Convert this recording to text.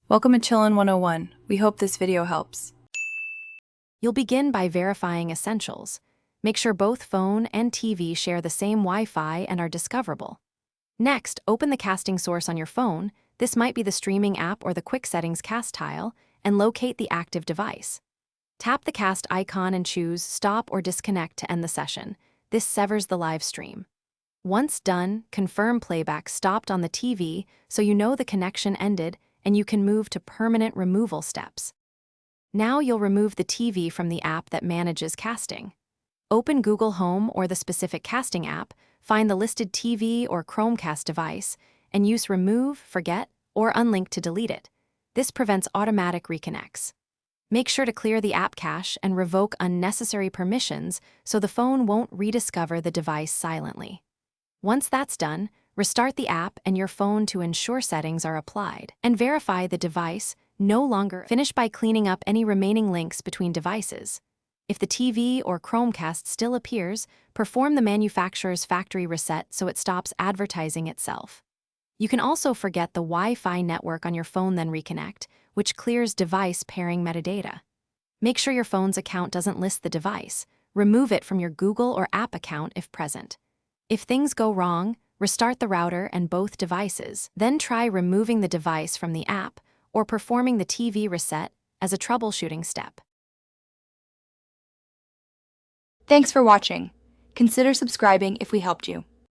Welcome to Chillin' 101. We hope this video helps. You'll begin by verifying essentials. Make sure both phone and TV share the same Wi-Fi and are discoverable. Next, open the casting source on your phone. This might be the streaming app or the quick settings cast tile, and locate the active device. Tap the cast icon and choose Stop or Disconnect to end the session. This severs the live stream. Once done, confirm playback stopped on the TV so you know the connection ended and you can move to permanent removal steps. Now you'll remove the TV from the app that manages casting. Open Google Home or the specific casting app, find the listed TV or Chromecast device, and use Remove, Forget, or Unlink to delete it. This prevents automatic reconnects. Make sure to clear the app cache and revoke unnecessary permissions so the phone won't rediscover the device silently. Once that's done, restart the app and your phone to ensure settings are applied, and verify the device no longer. Finish by cleaning up any remaining links between devices. If the TV or Chromecast still appears, perform the manufacturer's factory reset so it stops advertising itself. You can also forget the Wi-Fi network on your phone, then reconnect, which clears device pairing metadata. Make sure your phone's account doesn't list the device. Remove it from your Google or app account if present. If things go wrong, restart the router and both devices, then try removing the device from the app or performing the TV reset as a troubleshooting step. Thanks for watching. Consider subscribing if we helped you.